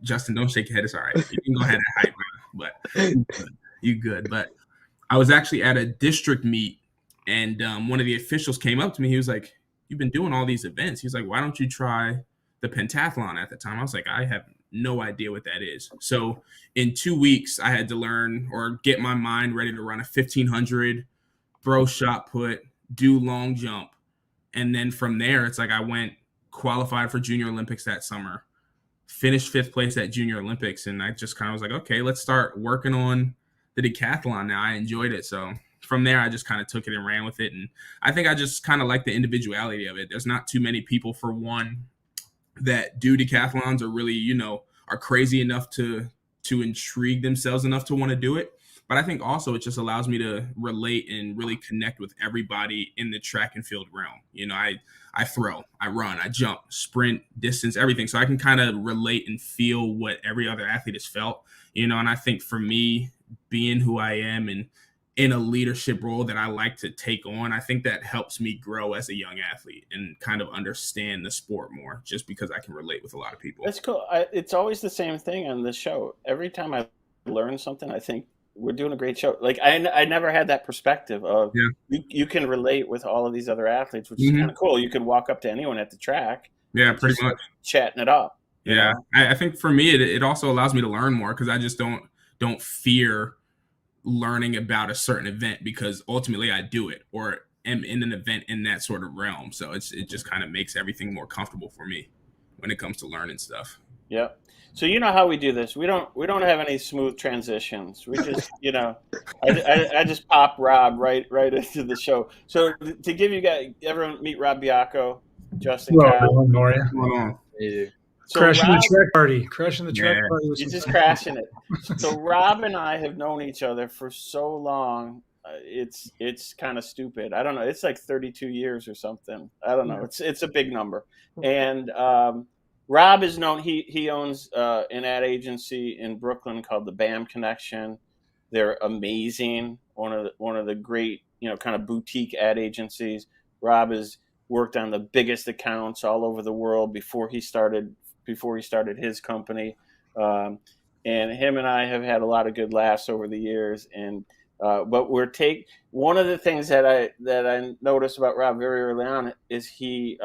Justin, don't shake your head. It's all right. You can go ahead and hype, but you good. But I was actually at a district meet, and one of the officials came up to me. He was like, "You've been doing all these events." He's like, "Why don't you try the pentathlon?" At the time, I was like, "I have no idea what that is." So in 2 weeks, I had to learn or get my mind ready to run a 1500, throw shot put, do long jump. And then from there, it's like I went qualified for Junior Olympics that summer, finished 5th place at Junior Olympics. And I just kind of was like, okay, let's start working on the decathlon now. I enjoyed it. So from there, I just kind of took it and ran with it. And I think I just kind of like the individuality of it. There's not too many people, for one, that do decathlons or really, are crazy enough to intrigue themselves enough to want to do it. But I think also it just allows me to relate and really connect with everybody in the track and field realm. I throw, I run, I jump, sprint, distance, everything. So I can kind of relate and feel what every other athlete has felt, and I think for me, being who I am and in a leadership role that I like to take on, I think that helps me grow as a young athlete and kind of understand the sport more, just because I can relate with a lot of people. That's cool. It's always the same thing on this show. Every time I learn something, I think we're doing a great show. Like I never had that perspective of you can relate with all of these other athletes, which is kind of cool. You could walk up to anyone at the track. Yeah, pretty much. Chatting it up. Yeah. I think for me, it also allows me to learn more, because I just don't fear learning about a certain event, because ultimately I do it or am in an event in that sort of realm. So it just kind of makes everything more comfortable for me when it comes to learning stuff. Yep. So you know how we do this. We don't have any smooth transitions. We just, I just pop Rob right into the show. So to give you guys, everyone meet Rob Biacco, Justin. Hello, how are you? Hey. So crashing the track party. Crashing the track party. You're just crashing it. So Rob and I have known each other for so long. It's kind of stupid. I don't know. It's like 32 years or something. I don't know. It's a big number. And Rob is known. He owns an ad agency in Brooklyn called the BAM Connection. They're amazing. One of the great, kind of boutique ad agencies. Rob has worked on the biggest accounts all over the world before he started his company. And him and I have had a lot of good laughs over the years. And but one of the things that I noticed about Rob very early on is he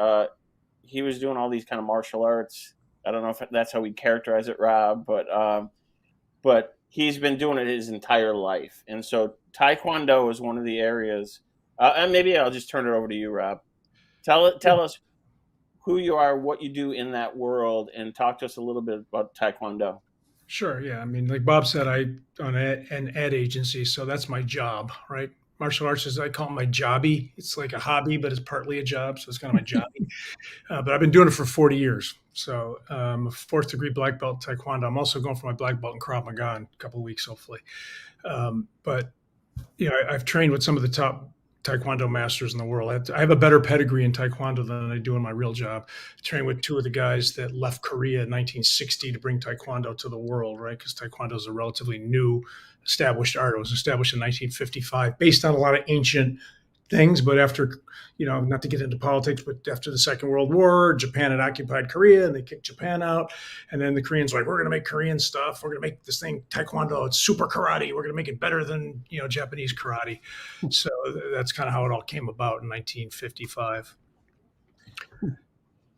was doing all these kind of martial arts. I don't know if that's how we characterize it, Rob, but he's been doing it his entire life. And so Taekwondo is one of the areas. And maybe I'll just turn it over to you, Rob. Tell us who you are, what you do in that world, and talk to us a little bit about Taekwondo. Sure. Yeah. I mean, like Bob said, I own an ad agency, so that's my job, right? Martial arts is, I call it my jobby. It's like a hobby, but it's partly a job. So it's kind of my jobby. But I've been doing it for 40 years. So I'm a 4th degree black belt in Taekwondo. I'm also going for my black belt in Krav Maga in a couple of weeks, hopefully. But, I've trained with some of the top Taekwondo masters in the world. I have a better pedigree in Taekwondo than I do in my real job. I trained with 2 of the guys that left Korea in 1960 to bring Taekwondo to the world, right? Because Taekwondo is a relatively new established art. It was established in 1955 based on a lot of ancient things. But after, not to get into politics, but after the Second World War, Japan had occupied Korea and they kicked Japan out. And then the Koreans were like, we're going to make Korean stuff. We're going to make this thing Taekwondo. It's super karate. We're going to make it better than, Japanese karate. So that's kind of how it all came about in 1955.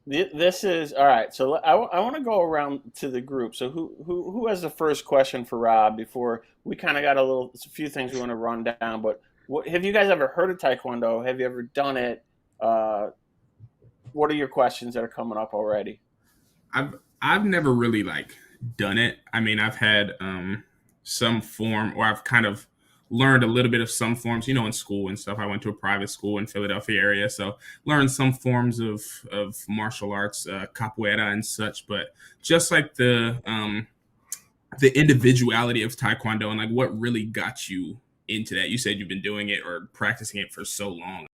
This is all right. So I want to go around to the group. So who has the first question for Rob before we kind of got a few things we want to run down, but have you guys ever heard of Taekwondo? Have you ever done it? What are your questions that are coming up already? I've never really done it. I mean, I've had some form, or I've kind of learned a little bit of some forms, in school and stuff. I went to a private school in Philadelphia area, so learned some forms of martial arts, capoeira and such. But just like the individuality of Taekwondo and what really got you into that. You said you've been doing it or practicing it for so long.